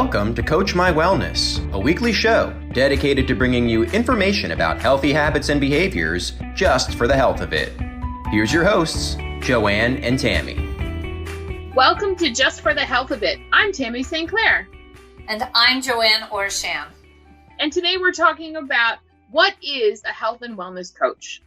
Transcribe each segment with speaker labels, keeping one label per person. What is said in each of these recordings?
Speaker 1: Welcome to Coach My Wellness, a weekly show dedicated to bringing you information about healthy habits and behaviors just for the health of it. Here's your hosts, Joanne and Tammy.
Speaker 2: Welcome to Just for the Health of It. I'm Tammy St. Clair.
Speaker 3: And I'm Joanne Orsham.
Speaker 2: And today we're talking about what is a health and wellness coach.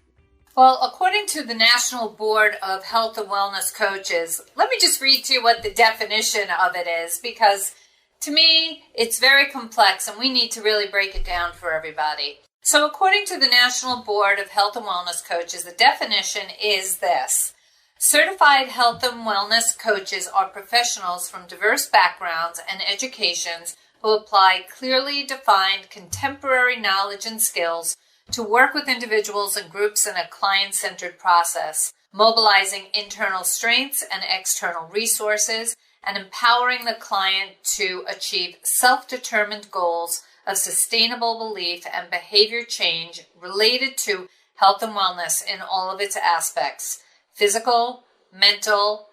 Speaker 3: Well, according to the National Board of Health and Wellness Coaches, let me just read to you what the definition of it is, because to me, it's very complex and we need to really break it down for everybody. So according to the National Board of Health and Wellness Coaches, the definition is this. Certified health and wellness coaches are professionals from diverse backgrounds and educations who apply clearly defined contemporary knowledge and skills to work with individuals and groups in a client-centered process, mobilizing internal strengths and external resources, and empowering the client to achieve self-determined goals of sustainable belief and behavior change related to health and wellness in all of its aspects: physical, mental,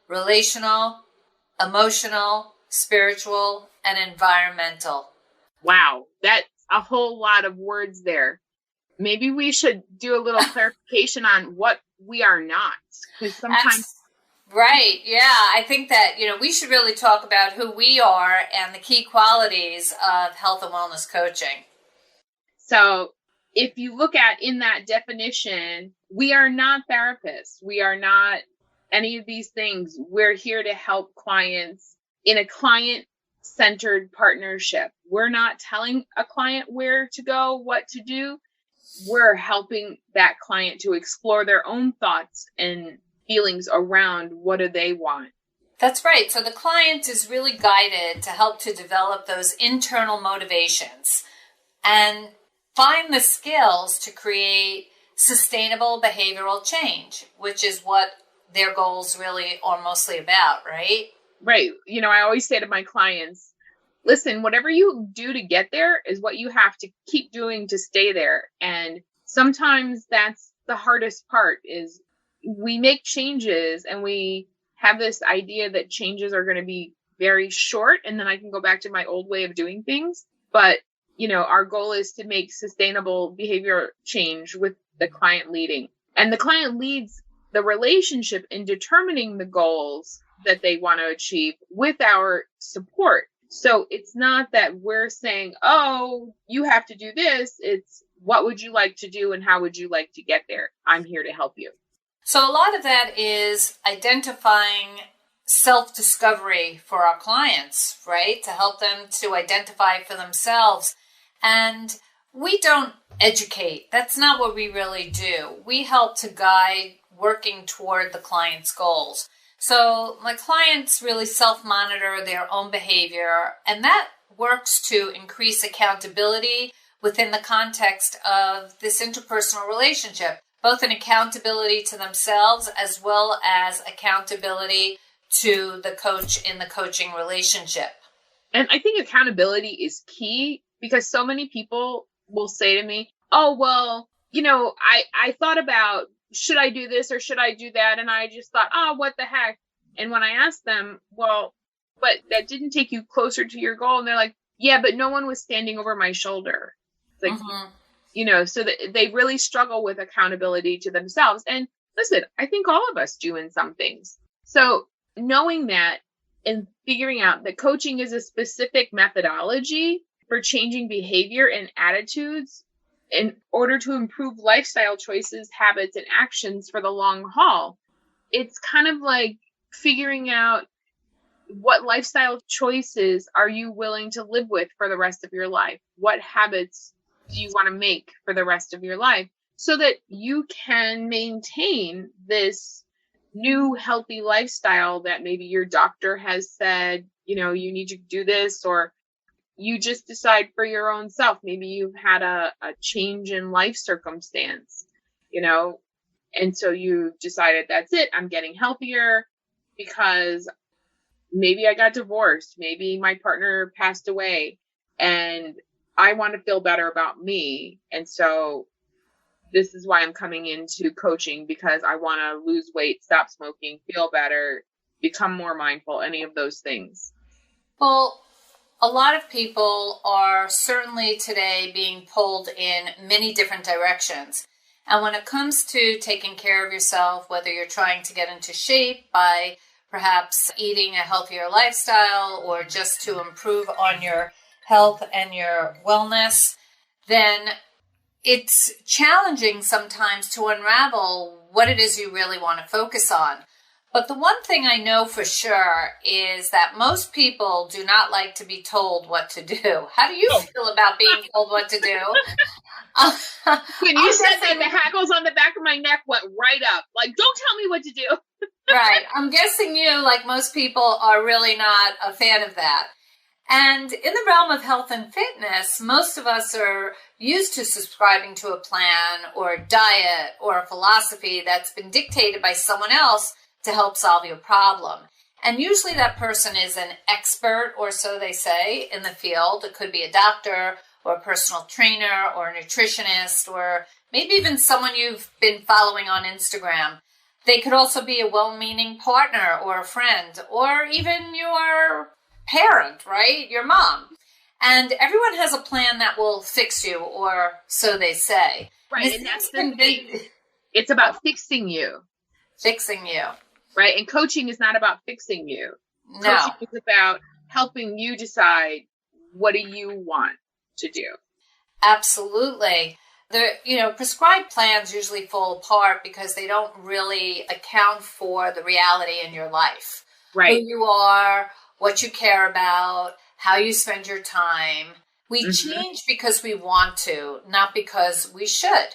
Speaker 3: relational, emotional, spiritual, and environmental.
Speaker 2: Wow, that's a whole lot of words there. Maybe we should do a little clarification on what we are not, because sometimes...
Speaker 3: Right. Yeah. I think that, we should really talk about who we are and the key qualities of health and wellness coaching.
Speaker 2: So if you look at in that definition, we are not therapists. We are not any of these things. We're here to help clients in a client-centered partnership. We're not telling a client where to go, what to do. We're helping that client to explore their own thoughts and feelings around what do they want.
Speaker 3: That's right. So the client is really guided to help to develop those internal motivations and find the skills to create sustainable behavioral change, which is what their goals really are mostly about, right?
Speaker 2: Right. I always say to my clients, listen, whatever you do to get there is what you have to keep doing to stay there. And sometimes that's the hardest part is we make changes and we have this idea that changes are going to be very short and then I can go back to my old way of doing things. But, our goal is to make sustainable behavior change with the client leading. And the client leads the relationship in determining the goals that they want to achieve with our support. So it's not that we're saying, oh, you have to do this. It's what would you like to do and how would you like to get there? I'm here to help you.
Speaker 3: So a lot of that is identifying self-discovery for our clients, right? To help them to identify for themselves. And we don't educate. That's not what we really do. We help to guide working toward the client's goals. So my clients really self-monitor their own behavior, and that works to increase accountability within the context of this interpersonal relationship, both an accountability to themselves as well as accountability to the coach in the coaching relationship.
Speaker 2: And I think accountability is key because so many people will say to me, oh, well, I thought about, should I do this or should I do that? And I just thought, oh, what the heck? And when I asked them, well, but that didn't take you closer to your goal. And they're like, yeah, but no one was standing over my shoulder. It's like, so that they really struggle with accountability to themselves. And listen, I think all of us do in some things. So knowing that and figuring out that coaching is a specific methodology for changing behavior and attitudes in order to improve lifestyle choices, habits, and actions for the long haul. It's kind of like figuring out what lifestyle choices are you willing to live with for the rest of your life? What habits do you want to make for the rest of your life so that you can maintain this new healthy lifestyle that maybe your doctor has said, you need to do this, or you just decide for your own self. Maybe you've had a change in life circumstance, and so you decided that's it. I'm getting healthier because maybe I got divorced. Maybe my partner passed away and I want to feel better about me. And so this is why I'm coming into coaching, because I want to lose weight, stop smoking, feel better, become more mindful, any of those things.
Speaker 3: Well, A lot of people are certainly today being pulled in many different directions. And when it comes to taking care of yourself, whether you're trying to get into shape by perhaps eating a healthier lifestyle or just to improve on your health and your wellness, then it's challenging sometimes to unravel what it is you really want to focus on. But the one thing I know for sure is that most people do not like to be told what to do. How do you feel about being told what to do?
Speaker 2: When you said that, the hackles on the back of my neck went right up. Like, don't tell me what to do.
Speaker 3: Right. I'm guessing you, like most people, are really not a fan of that. And in the realm of health and fitness, most of us are used to subscribing to a plan or a diet or a philosophy that's been dictated by someone else to help solve your problem. And usually that person is an expert, or so they say, in the field. It could be a doctor or a personal trainer or a nutritionist, or maybe even someone you've been following on Instagram. They could also be a well-meaning partner or a friend, or even your parent, right? Your mom. And everyone has a plan that will fix you, or so they say.
Speaker 2: Right, and that's the thing. It's about fixing you.
Speaker 3: Fixing you.
Speaker 2: Right, and coaching is not about fixing you.
Speaker 3: No.
Speaker 2: Coaching is about helping you decide, what do you want to do?
Speaker 3: Absolutely. Prescribed plans usually fall apart because they don't really account for the reality in your life.
Speaker 2: Right.
Speaker 3: Who you are, what you care about, how you spend your time. We change because we want to, not because we should.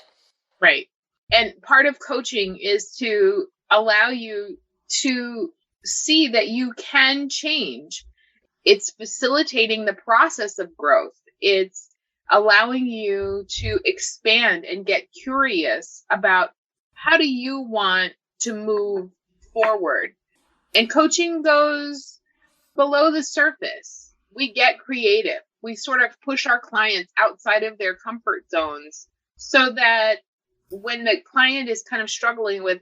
Speaker 2: Right. And part of coaching is to allow you to see that you can change. It's facilitating the process of growth. It's allowing you to expand and get curious about, how do you want to move forward? And coaching goes below the surface. We get creative. We sort of push our clients outside of their comfort zones so that when the client is kind of struggling with,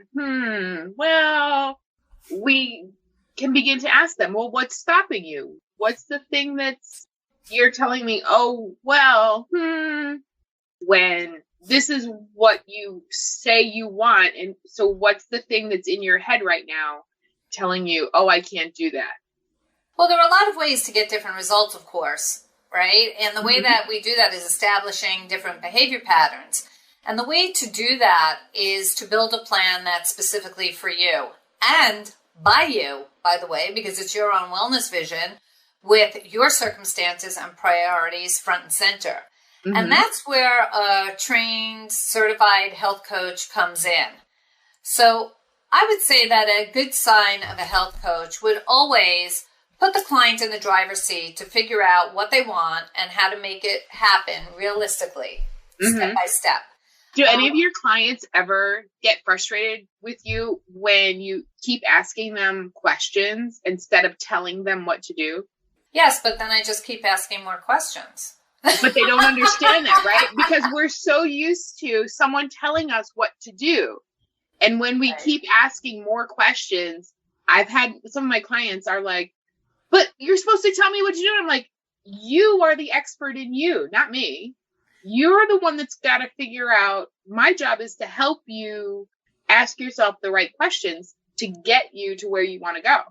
Speaker 2: we can begin to ask them, well, what's stopping you? What's the thing that's, you're telling me, when this is what you say you want. And so what's the thing that's in your head right now telling you, I can't do that?
Speaker 3: Well, there are a lot of ways to get different results, of course, right? And the way that we do that is establishing different behavior patterns. And the way to do that is to build a plan that's specifically for you and by you, by the way, because it's your own wellness vision with your circumstances and priorities front and center. And that's where a trained, certified health coach comes in. So I would say that a good sign of a health coach would always put the client in the driver's seat to figure out what they want and how to make it happen realistically, step by step.
Speaker 2: Do any of your clients ever get frustrated with you when you keep asking them questions instead of telling them what to do?
Speaker 3: Yes, but then I just keep asking more questions.
Speaker 2: But they don't understand that, right? Because we're so used to someone telling us what to do. And when we keep asking more questions, I've had some of my clients are like, but you're supposed to tell me what to do. And I'm like, you are the expert in you, not me. You're the one that's got to figure out. My job is to help you ask yourself the right questions to get you to where you want to go.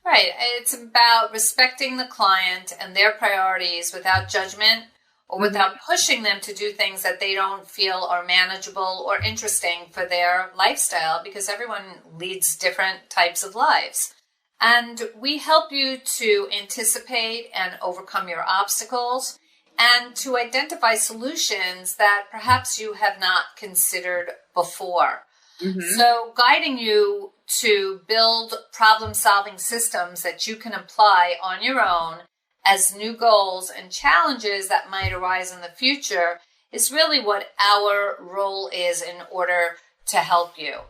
Speaker 3: Right. It's about respecting the client and their priorities without judgment or without pushing them to do things that they don't feel are manageable or interesting for their lifestyle, because everyone leads different types of lives. And we help you to anticipate and overcome your obstacles and to identify solutions that perhaps you have not considered before. So guiding you to build problem-solving systems that you can apply on your own as new goals and challenges that might arise in the future is really what our role is in order to help you.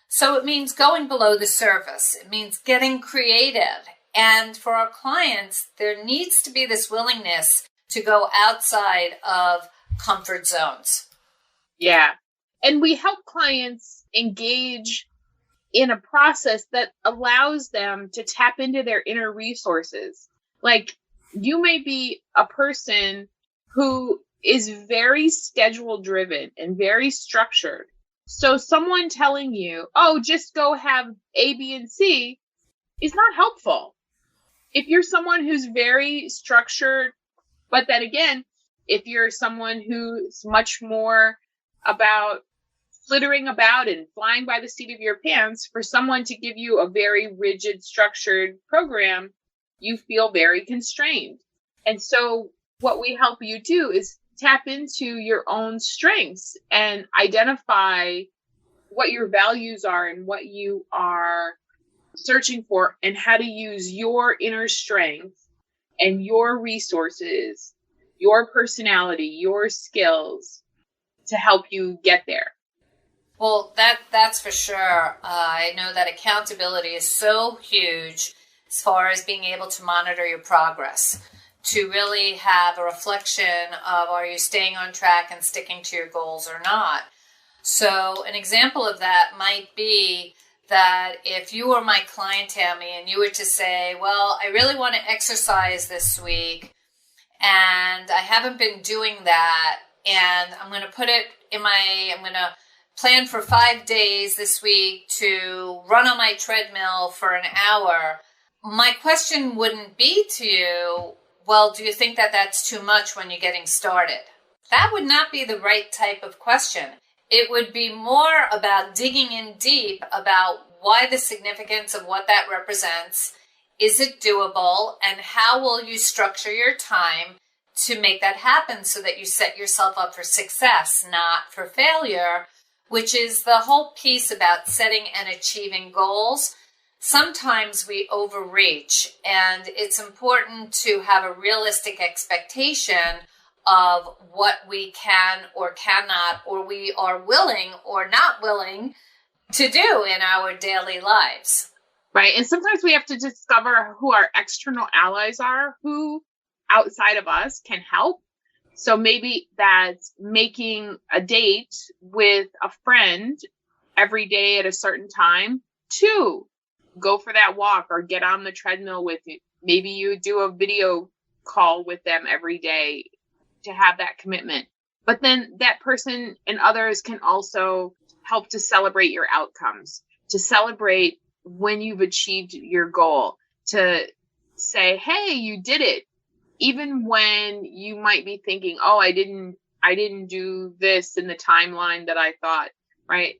Speaker 3: So it means going below the surface. It means getting creative. And for our clients, there needs to be this willingness to go outside of comfort zones.
Speaker 2: Yeah. And we help clients engage in a process that allows them to tap into their inner resources. Like, You may be a person who is very schedule driven and very structured. So someone telling you, oh, just go have A, B, and C is not helpful. If you're someone who's very structured, but then again, if you're someone who's much more about flittering about and flying by the seat of your pants, for someone to give you a very rigid, structured program, you feel very constrained. And so what we help you do is tap into your own strengths and identify what your values are and what you are searching for, and how to use your inner strength and your resources, your personality, your skills to help you get there.
Speaker 3: Well, that's for sure. I know that accountability is so huge as far as being able to monitor your progress, to really have a reflection of, are you staying on track and sticking to your goals or not? So an example of that might be that if you were my client, Tammy, and you were to say, well, I really want to exercise this week, and I haven't been doing that, and I'm going to I'm going to plan for 5 days this week to run on my treadmill for an hour. My question wouldn't be to you, well, do you think that that's too much when you're getting started? That would not be the right type of question. It would be more about digging in deep about why the significance of what that represents. Is it doable? And how will you structure your time to make that happen so that you set yourself up for success, not for failure, which is the whole piece about setting and achieving goals. Sometimes we overreach, and it's important to have a realistic expectation of what we can or cannot, or we are willing or not willing to do in our daily lives.
Speaker 2: Right. And sometimes we have to discover who our external allies are, who outside of us can help. So maybe that's making a date with a friend every day at a certain time to go for that walk or get on the treadmill with you. Maybe you do a video call with them every day to have that commitment. But then that person and others can also help to celebrate your outcomes, to celebrate when you've achieved your goal, to say, hey, you did it. Even when you might be thinking, oh, I didn't do this in the timeline that I thought, right?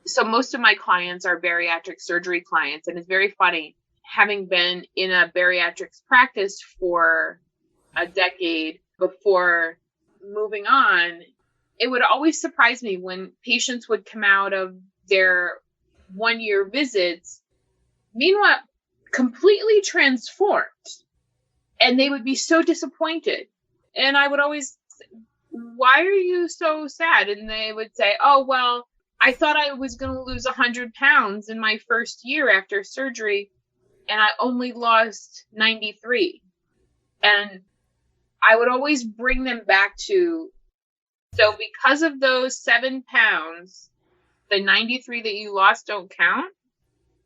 Speaker 2: So most of my clients are bariatric surgery clients. And it's very funny, having been in a bariatrics practice for a decade before moving on, it would always surprise me when patients would come out of their 1-year visits, meanwhile, completely transformed. And they would be so disappointed. And I would always say, why are you so sad? And they would say, oh, well, I thought I was going to lose 100 pounds in my first year after surgery, and I only lost 93. And I would always bring them back to, so because of those 7 pounds, the 93 that you lost don't count.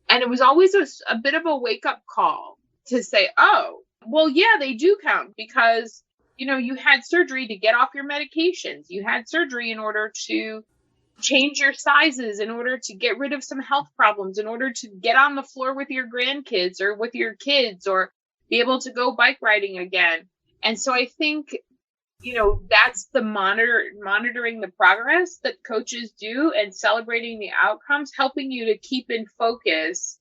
Speaker 2: And it was always a bit of a wake-up call to say, oh, well, yeah, they do count, because, you had surgery to get off your medications. You had surgery in order to change your sizes, in order to get rid of some health problems, in order to get on the floor with your grandkids or with your kids, or be able to go bike riding again. And so I think, that's the monitoring the progress that coaches do and celebrating the outcomes, helping you to keep in focus.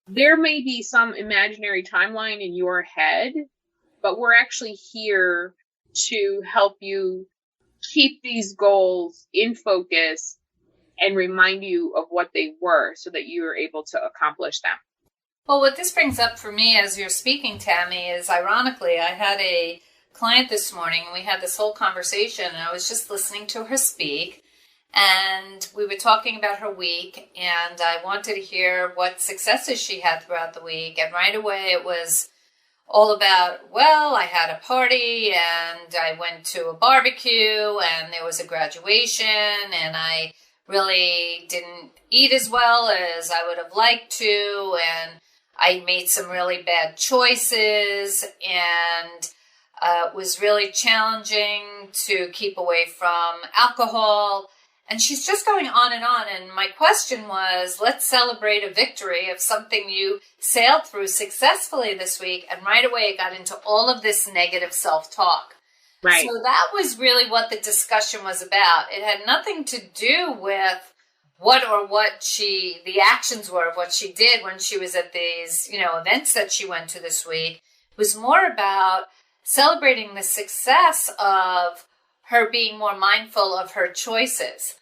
Speaker 2: There may be some imaginary timeline in your head, but we're actually here to help you keep these goals in focus and remind you of what they were so that you are able to accomplish them.
Speaker 3: Well, what this brings up for me as you're speaking, Tammy, is ironically, I had a client this morning and we had this whole conversation, and I was just listening to her speak. And we were talking about her week, and I wanted to hear what successes she had throughout the week. And right away it was all about, well, I had a party, and I went to a barbecue, and there was a graduation, and I really didn't eat as well as I would have liked to, and I made some really bad choices, and it was really challenging to keep away from alcohol. And she's just going on. And my question was, let's celebrate a victory of something you sailed through successfully this week. And right away, it got into all of this negative self-talk.
Speaker 2: Right.
Speaker 3: So that was really what the discussion was about. It had nothing to do with the actions were of what she did when she was at these, events that she went to this week. It was more about celebrating the success of her being more mindful of her choices,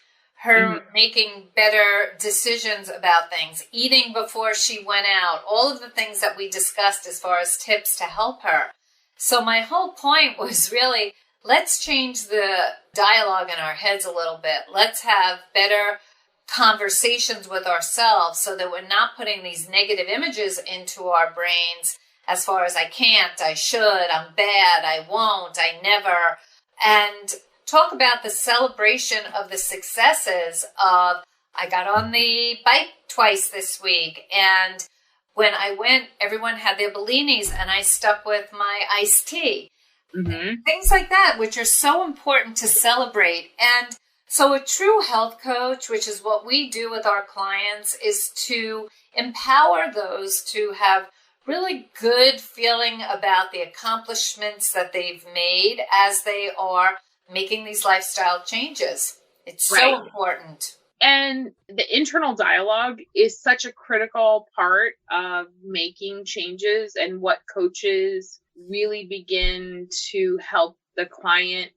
Speaker 3: her making better decisions about things, eating before she went out, all of the things that we discussed as far as tips to help her. So my whole point was really, let's change the dialogue in our heads a little bit. Let's have better conversations with ourselves so that we're not putting these negative images into our brains as far as I can't, I should, I'm bad, I won't, I never. And talk about the celebration of the successes of, I got on the bike twice this week, and when I went, everyone had their bellinis, and I stuck with my iced tea. Things like that, which are so important to celebrate. And so a true health coach, which is what we do with our clients, is to empower those to have really good feeling about the accomplishments that they've made as they are making these lifestyle changes. It's so important.
Speaker 2: And the internal dialogue is such a critical part of making changes, and what coaches really begin to help the client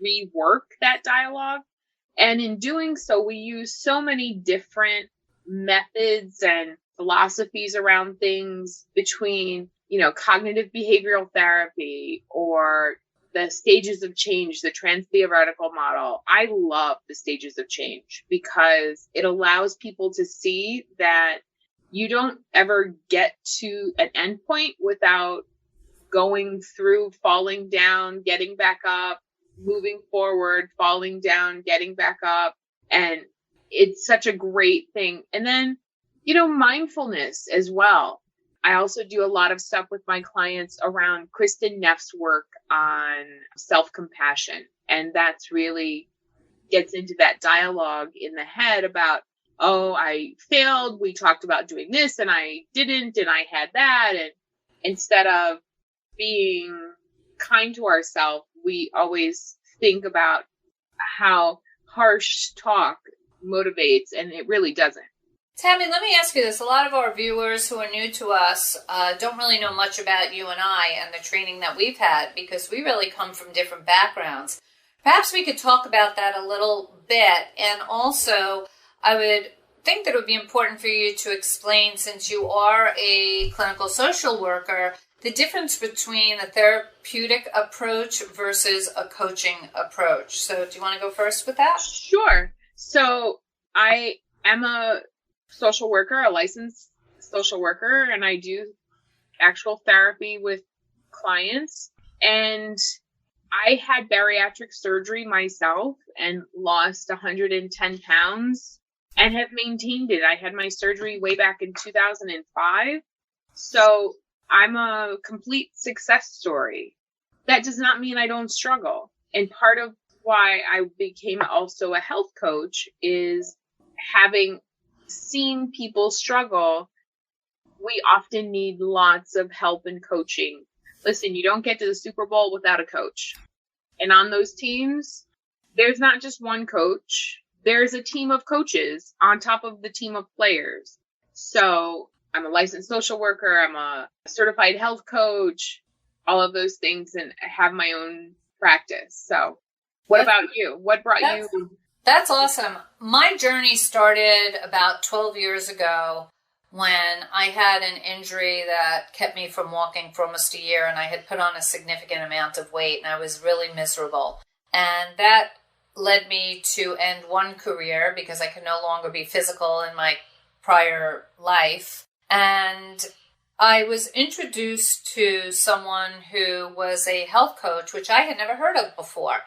Speaker 2: rework that dialogue. And in doing so, we use so many different methods and philosophies around things, between, cognitive behavioral therapy or the stages of change, the trans-theoretical model. I love the stages of change because it allows people to see that you don't ever get to an endpoint without going through falling down, getting back up, moving forward, falling down, getting back up. And it's such a great thing. And then, mindfulness as well. I also do a lot of stuff with my clients around Kristen Neff's work on self-compassion. And that's really gets into that dialogue in the head about, oh, I failed. We talked about doing this and I didn't, and I had that. And instead of being kind to ourselves, we always think about how harsh talk motivates, and it really doesn't.
Speaker 3: Tammy, let me ask you this. A lot of our viewers who are new to us don't really know much about you and I and the training that we've had, because we really come from different backgrounds. Perhaps we could talk about that a little bit. And also, I would think that it would be important for you to explain, since you are a clinical social worker, the difference between a therapeutic approach versus a coaching approach. So do you want to go first with that?
Speaker 2: Sure. So I am a social worker, a licensed social worker, and I do actual therapy with clients. And I had bariatric surgery myself and lost 110 pounds and have maintained it. I had my surgery way back in 2005. So I'm a complete success story. That does not mean I don't struggle. And part of why I became also a health coach is having seen people struggle. We often need lots of help and coaching. Listen, you don't get to the Super Bowl without a coach. And on those teams, there's not just one coach. There's a team of coaches on top of the team of players. So I'm a licensed social worker. I'm a certified health coach, all of those things, and I have my own practice. So what about you? What brought you?
Speaker 3: That's awesome. My journey started about 12 years ago when I had an injury that kept me from walking for almost a year, and I had put on a significant amount of weight, and I was really miserable. And that led me to end one career because I could no longer be physical in my prior life. And I was introduced to someone who was a health coach, which I had never heard of before.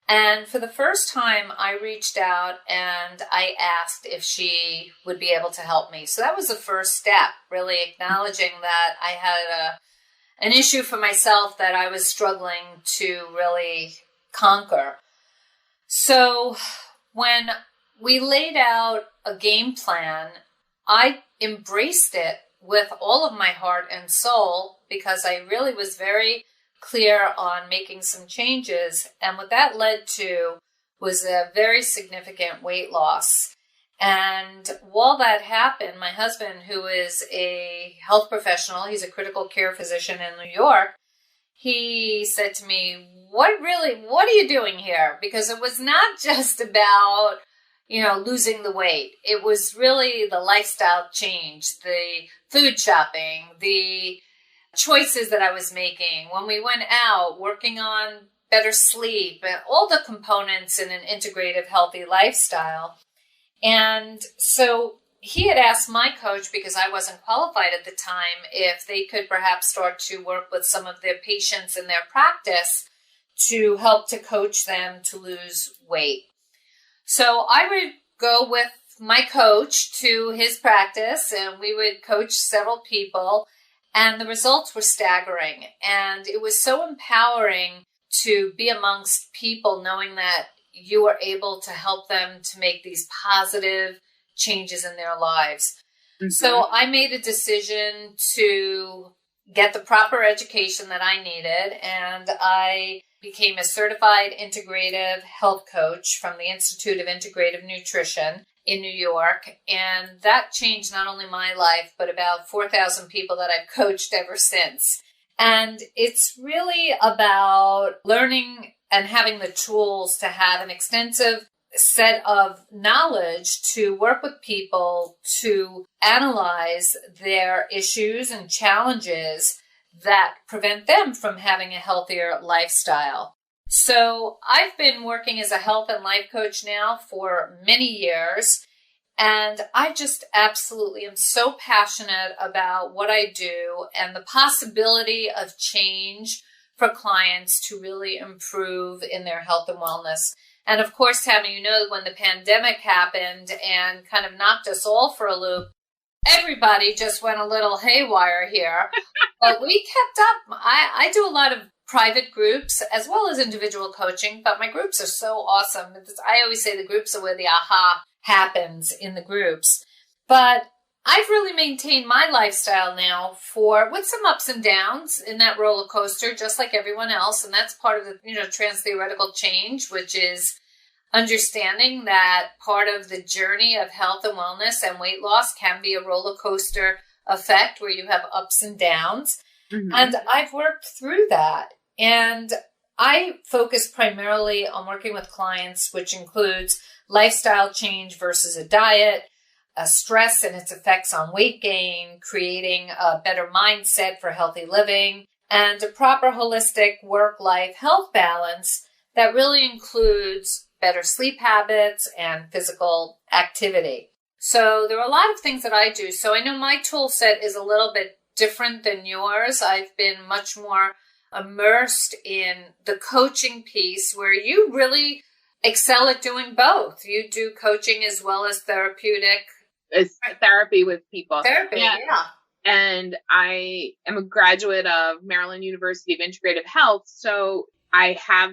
Speaker 3: And for the first time, I reached out and I asked if she would be able to help me. So that was the first step, really acknowledging that I had an issue for myself that I was struggling to really conquer. So when we laid out a game plan, I embraced it with all of my heart and soul because I really was very clear on making some changes. And what that led to was a very significant weight loss. And while that happened, my husband, who is a health professional, he's a critical care physician in New York, he said to me, what are you doing here? Because it was not just about, losing the weight. It was really the lifestyle change, the food shopping, the choices that I was making when we went out, working on better sleep, and all the components in an integrative, healthy lifestyle. And so he had asked my coach, because I wasn't qualified at the time, if they could perhaps start to work with some of their patients in their practice to help to coach them to lose weight. So I would go with my coach to his practice and we would coach several people, and the results were staggering. And it was so empowering to be amongst people knowing that you were able to help them to make these positive changes in their lives. Mm-hmm. So I made a decision to get the proper education that I needed, and I became a certified integrative health coach from the Institute of Integrative Nutrition in New York. And that changed not only my life, but about 4,000 people that I've coached ever since. And it's really about learning and having the tools to have an extensive set of knowledge to work with people to analyze their issues and challenges that prevent them from having a healthier lifestyle. So I've been working as a health and life coach now for many years, and I just absolutely am so passionate about what I do and the possibility of change for clients to really improve in their health and wellness. And of course, Tammy, when the pandemic happened and kind of knocked us all for a loop, everybody just went a little haywire here. But we kept up. I do a lot of private groups as well as individual coaching, but my groups are so awesome. I always say the groups are where the aha happens in the groups. But I've really maintained my lifestyle now with some ups and downs in that roller coaster, just like everyone else. And that's part of the, trans-theoretical change, which is understanding that part of the journey of health and wellness and weight loss can be a roller coaster effect where you have ups and downs. Mm-hmm. And I've worked through that. And I focus primarily on working with clients, which includes lifestyle change versus a diet, stress and its effects on weight gain, creating a better mindset for healthy living, and a proper holistic work-life health balance that really includes better sleep habits and physical activity. So there are a lot of things that I do. So I know my tool set is a little bit different than yours. I've been much more immersed in the coaching piece where you really excel at doing both. You do coaching as well as therapeutic.
Speaker 2: It's therapy with people.
Speaker 3: Therapy, yeah.
Speaker 2: And I am a graduate of Maryland University of Integrative Health. So I have,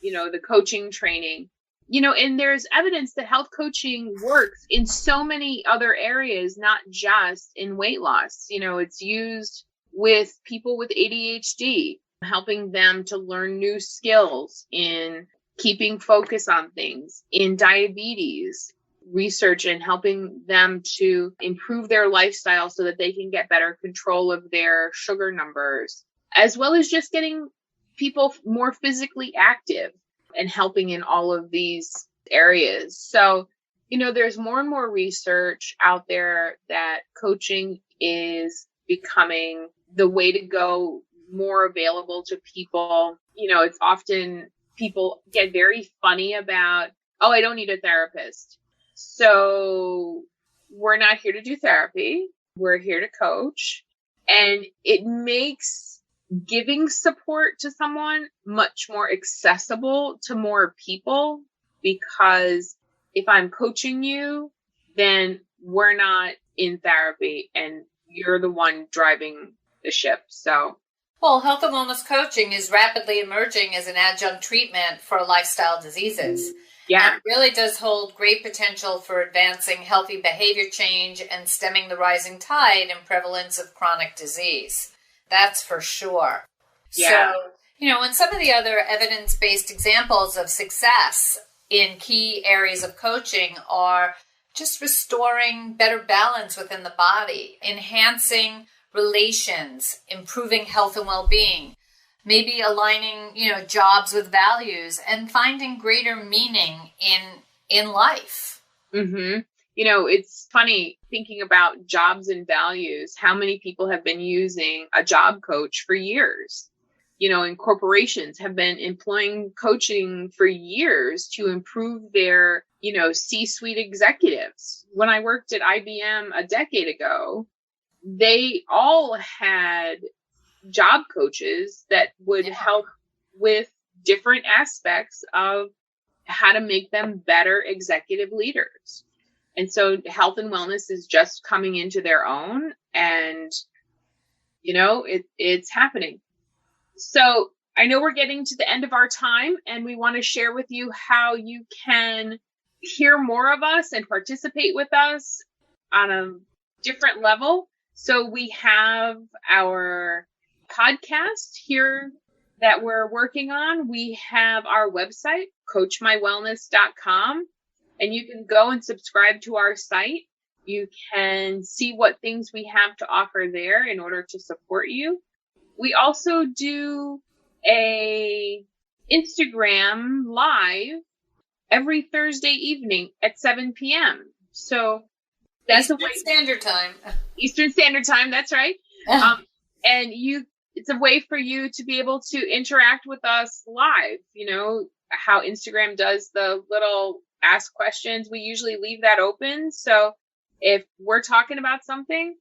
Speaker 2: the coaching training, and there's evidence that health coaching works in so many other areas, not just in weight loss. It's used with people with ADHD, helping them to learn new skills in keeping focus on things, in diabetes research, and helping them to improve their lifestyle so that they can get better control of their sugar numbers, as well as just getting people more physically active and helping in all of these areas. So, there's more and more research out there that coaching is becoming the way to go, more available to people. It's often people get very funny about, oh, I don't need a therapist. So we're not here to do therapy. We're here to coach. And it makes giving support to someone much more accessible to more people, because if I'm coaching you, then we're not in therapy and you're the one driving the ship. So,
Speaker 3: well, health and wellness coaching is rapidly emerging as an adjunct treatment for lifestyle diseases.
Speaker 2: yeah,
Speaker 3: And it really does hold great potential for advancing healthy behavior change and stemming the rising tide in prevalence of chronic disease. That's for sure.
Speaker 2: Yeah.
Speaker 3: So, and some of the other evidence-based examples of success in key areas of coaching are just restoring better balance within the body, enhancing relations, improving health and well-being, maybe aligning, jobs with values, and finding greater meaning in life.
Speaker 2: Mm-hmm. It's funny thinking about jobs and values, how many people have been using a job coach for years. And corporations have been employing coaching for years to improve their, C-suite executives. When I worked at IBM a decade ago, they all had job coaches that would help with different aspects of how to make them better executive leaders. And so health and wellness is just coming into their own, and, it's happening. So I know we're getting to the end of our time, and we want to share with you how you can hear more of us and participate with us on a different level. So we have our podcast here that we're working on. We have our website, coachmywellness.com, and you can go and subscribe to our site. You can see what things we have to offer there in order to support you. We also do a Instagram live every Thursday evening at 7 p.m. So that's
Speaker 3: Eastern Standard Time.
Speaker 2: Eastern Standard Time, that's right. And it's a way for you to be able to interact with us live. How Instagram does the little ask questions, we usually leave that open. So if we're talking about something,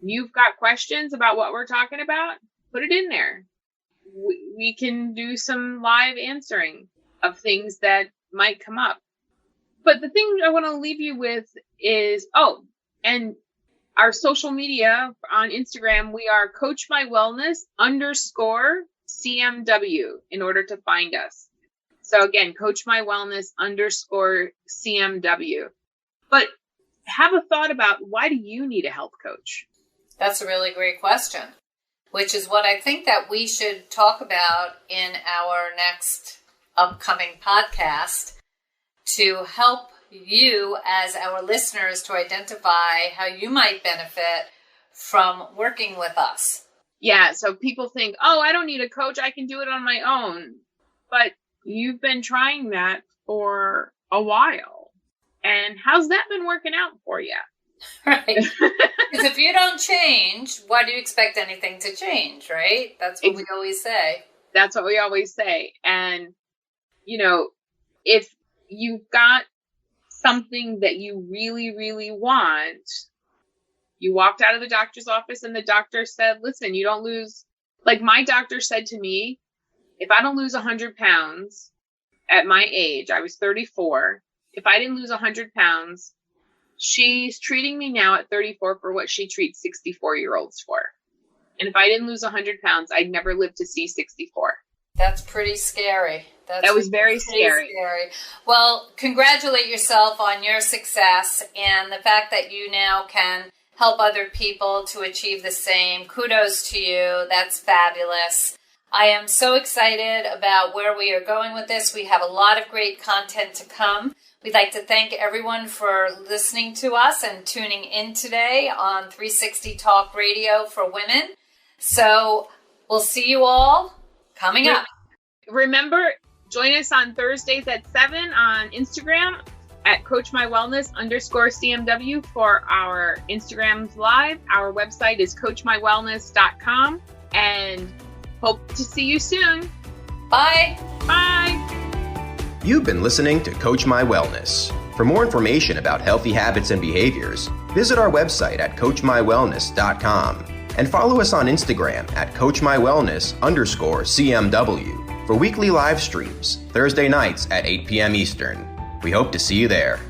Speaker 2: you've got questions about what we're talking about, put it in there. We can do some live answering of things that might come up. But the thing I want to leave you with is, and our social media on Instagram, we are coachmywellness_CMW in order to find us. So again, coachmywellness_CMW. But have a thought about, why do you need a health coach?
Speaker 3: That's a really great question, which is what I think that we should talk about in our next upcoming podcast to help you as our listeners to identify how you might benefit from working with us.
Speaker 2: Yeah, so people think, I don't need a coach, I can do it on my own. But you've been trying that for a while. And how's that been working out for you?
Speaker 3: Right. Because if you don't change, why do you expect anything to change, right? That's what we always say.
Speaker 2: That's what we always say. And, if you've got something that you really, really want, you walked out of the doctor's office and the doctor said, listen, you don't lose, like my doctor said to me, if I don't lose 100 pounds at my age, I was 34, if I didn't lose 100 pounds, she's treating me now at 34 for what she treats 64-year-olds for. And if I didn't lose 100 pounds, I'd never live to see 64.
Speaker 3: That's pretty scary.
Speaker 2: That was very scary.
Speaker 3: Well, congratulate yourself on your success and the fact that you now can help other people to achieve the same. Kudos to you. That's fabulous. I am so excited about where we are going with this. We have a lot of great content to come. We'd like to thank everyone for listening to us and tuning in today on 360 Talk Radio for Women. So we'll see you all coming up.
Speaker 2: Remember, join us on Thursdays at 7 on Instagram at coachmywellness_CMW for our Instagrams live. Our website is coachmywellness.com, and hope to see you soon.
Speaker 3: Bye.
Speaker 2: Bye.
Speaker 1: You've been listening to Coach My Wellness. For more information about healthy habits and behaviors, visit our website at coachmywellness.com. And follow us on Instagram at CoachMyWellness_CMW for weekly live streams, Thursday nights at 8 p.m. Eastern. We hope to see you there.